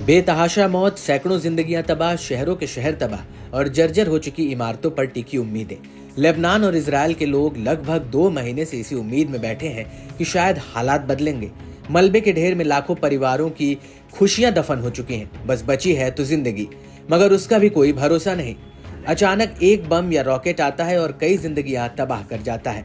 बेतहाशा मौत, सैकड़ों जिंदगियां तबाह, शहरों के शहर तबाह और जर्जर हो चुकी इमारतों पर टिकी उम्मीदें। लेबनान और इजराइल के लोग लगभग 2 महीने से इसी उम्मीद में बैठे हैं कि शायद हालात बदलेंगे। मलबे के ढेर में लाखों परिवारों की खुशियां दफन हो चुकी हैं, बस बची है तो जिंदगी, मगर उसका भी कोई भरोसा नहीं। अचानक एक बम या रॉकेट आता है और कई जिंदगियां तबाह कर जाता है।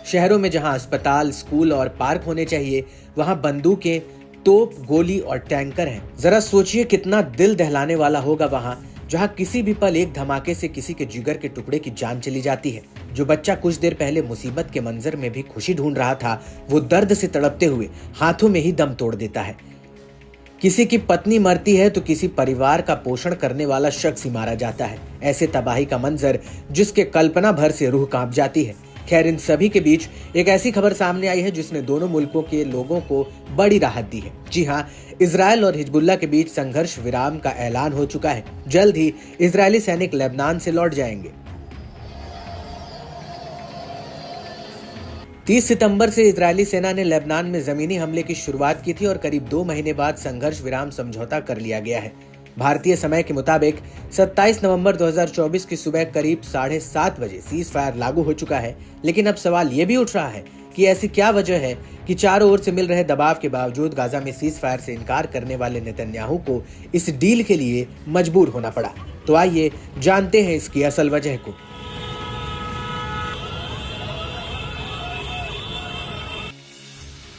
शहरों में जहां अस्पताल, स्कूल और पार्क होने चाहिए, वहां बंदूकें, तोप, गोली और टैंकर हैं। जरा सोचिए कितना दिल दहलाने वाला होगा वहां, जहां किसी भी पल एक धमाके से किसी के जिगर के टुकड़े की जान चली जाती है। जो बच्चा कुछ देर पहले मुसीबत के मंजर में भी खुशी ढूंढ रहा था, वो दर्द से तड़पते हुए हाथों में ही दम तोड़ देता है। किसी की पत्नी मरती है तो किसी परिवार का पोषण करने वाला शख्स ही मारा जाता है। ऐसे तबाही का मंजर जिसके कल्पना भर से रूह कांप जाती है। खैर, इन सभी के बीच एक ऐसी खबर सामने आई है जिसने दोनों मुल्कों के लोगों को बड़ी राहत दी है। जी हां, इजराइल और हिजबुल्लाह के बीच संघर्ष विराम का ऐलान हो चुका है। जल्द ही इजरायली सैनिक लेबनान से लौट जाएंगे। 30 सितंबर से इजरायली सेना ने लेबनान में जमीनी हमले की शुरुआत की थी और करीब 2 महीने बाद संघर्ष विराम समझौता कर लिया गया है। भारतीय समय के मुताबिक 27 नवंबर 2024 की सुबह करीब 7:30 बजे सीज फायर लागू हो चुका है। लेकिन अब सवाल ये भी उठ रहा है कि ऐसी क्या वजह है कि चारों ओर से मिल रहे दबाव के बावजूद गाजा में सीज फायर से इनकार करने वाले नेतन्याहू को इस डील के लिए मजबूर होना पड़ा। तो आइए जानते हैं इसकी असल वजह को।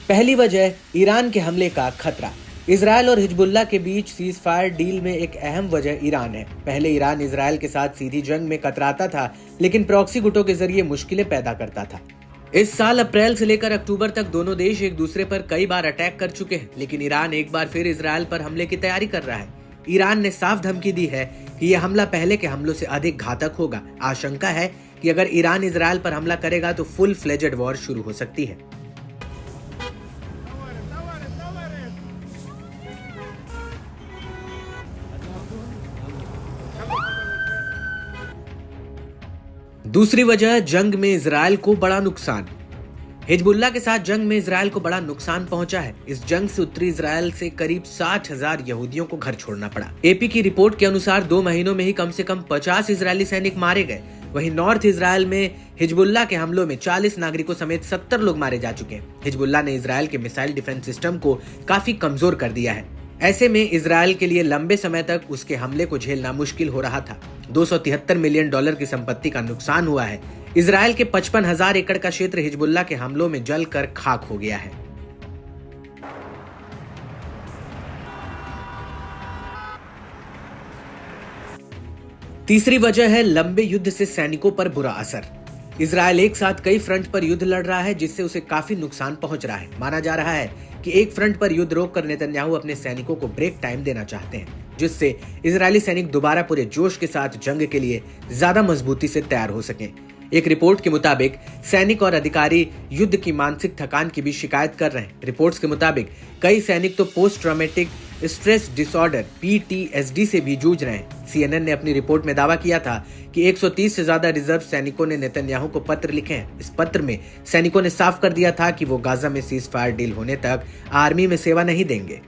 पहली वजह, ईरान के हमले का खतरा। इजराइल और हिजबुल्लाह के बीच सीज फायर डील में एक अहम वजह ईरान है। पहले ईरान इजराइल के साथ सीधी जंग में कतराता था, लेकिन प्रॉक्सी गुटों के जरिए मुश्किलें पैदा करता था। इस साल अप्रैल से लेकर अक्टूबर तक दोनों देश एक दूसरे पर कई बार अटैक कर चुके हैं, लेकिन ईरान एक बार फिर इजराइल पर हमले की तैयारी कर रहा है। ईरान ने साफ धमकी दी है कि यह हमला पहले के हमलों से अधिक घातक होगा। आशंका है कि अगर ईरान इजराइल पर हमला करेगा तो फुल फ्लेजेड वॉर शुरू हो सकती है। दूसरी वजह, जंग में इजराइल को बड़ा नुकसान। हिजबुल्लाह के साथ जंग में इजराइल को बड़ा नुकसान पहुंचा है। इस जंग से उत्तरी इजराइल से करीब 60,000 यहूदियों को घर छोड़ना पड़ा। एपी की रिपोर्ट के अनुसार 2 महीनों में ही कम से कम 50 इजरायली सैनिक मारे गए। वहीं नॉर्थ इजराइल में हिजबुल्लाह के हमलों में 40 नागरिकों समेत 70 लोग मारे जा चुके हैं। हिजबुल्लाह ने इजराइल के मिसाइल डिफेंस सिस्टम को काफी कमजोर कर दिया है। ऐसे में इजराइल के लिए लंबे समय तक उसके हमले को झेलना मुश्किल हो रहा था। $273 मिलियन की संपत्ति का नुकसान हुआ है। इजराइल के 55,000 एकड़ का क्षेत्र हिजबुल्लाह के हमलों में जलकर खाक हो गया है। तीसरी वजह है लंबे युद्ध से सैनिकों पर बुरा असर। इजराइल एक साथ कई फ्रंट पर युद्ध लड़ रहा है, जिससे उसे काफी नुकसान पहुंच रहा है। माना जा रहा है कि एक फ्रंट पर युद्ध रोककर नेतन्याहू अपने सैनिकों को ब्रेक टाइम देना चाहते हैं, जिससे इजरायली सैनिक दोबारा पूरे जोश के साथ जंग के लिए ज्यादा मजबूती से तैयार हो सकें। एक रिपोर्ट के मुताबिक सैनिक और अधिकारी युद्ध की मानसिक थकान की भी शिकायत कर रहे हैं। रिपोर्ट्स के मुताबिक कई सैनिक तो post traumatic stress disorder PTSD से भी जूझ रहे हैं। CNN ने अपनी रिपोर्ट में दावा किया था कि 130 से ज्यादा रिजर्व सैनिकों ने नेतन्याहू को पत्र लिखे हैं। इस पत्र में सैनिकों ने साफ कर दिया था कि वो गाजा में सीज फायर डील होने तक आर्मी में सेवा नहीं देंगे।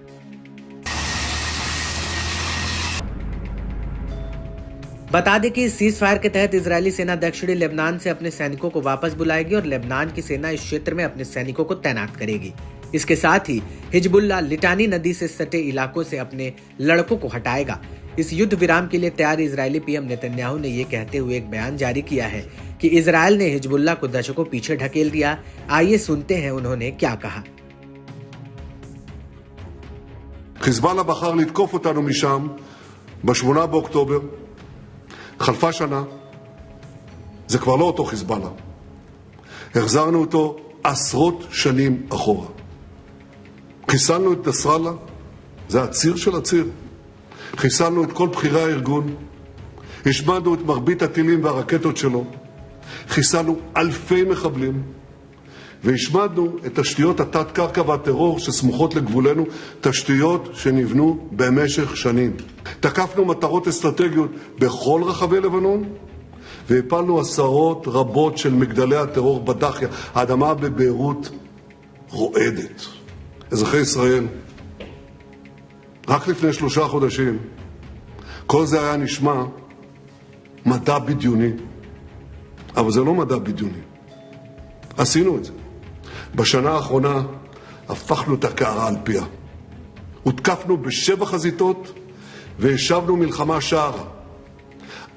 बता दें कि इस सीज फायर के तहत इजरायली सेना दक्षिणी लेबनान से अपने सैनिकों को वापस बुलाएगी और लेबनान की सेना इस क्षेत्र में अपने सैनिकों को तैनात करेगी। इसके साथ ही हिजबुल्लाह लिटानी नदी से सटे इलाकों से अपने लड़कों को हटाएगा। इस युद्ध विराम के लिए तैयार इजरायली पीएम नेतन्याहू ने यह कहते हुए एक बयान जारी किया है कि इजराइल ने हिजबुल्लाह को दशकों पीछे ढकेल दिया। आइए सुनते हैं उन्होंने क्या कहा। חיזבאללה בחר לתקוף אותנו משם ב-8 באוקטובר. חלפה שנה, זה כבר לא אותו חיזבאללה. החזרנו אותו עשרות שנים אחורה. חיסלנו את נסראללה, זה הציר של הציר. חיסלנו את כל בכירי הארגון. השמדנו את מרבית הטילים והרקטות שלו. חיסלנו אלפי מחבלים. והשמדנו את תשתיות התת-קרקע והטרור שסמוכות לגבולנו, תשתיות שנבנו במשך שנים. תקפנו מטרות אסטרטגיות בכל רחבי לבנון, והפלנו עשרות רבות של מגדלי הטרור בדחיה. האדמה בביירות רועדת. אזרחי ישראל, רק לפני 3 חודשים כל זה היה נשמע מדע בדיוני, אבל זה לא מדע בדיוני. עשינו את זה. בשנה האחרונה הפכנו את הקערה על פיה. הותקפנו ב7 חזיתות והשבנו מלחמה שערה.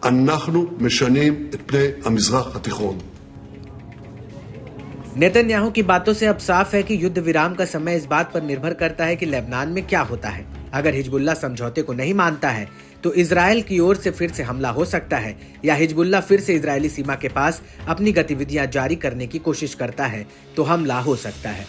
אנחנו משנים את פני המזרח התיכון. नेतन्याहू की बातों से अब साफ है कि युद्ध विराम का समय इस बात पर निर्भर करता है कि लेबनान में क्या होता है। अगर हिजबुल्लाह समझौते को नहीं मानता है तो इजराइल की ओर से फिर से हमला हो सकता है, या हिजबुल्लाह फिर से इजरायली सीमा के पास अपनी गतिविधियां जारी करने की कोशिश करता है तो हमला हो सकता है।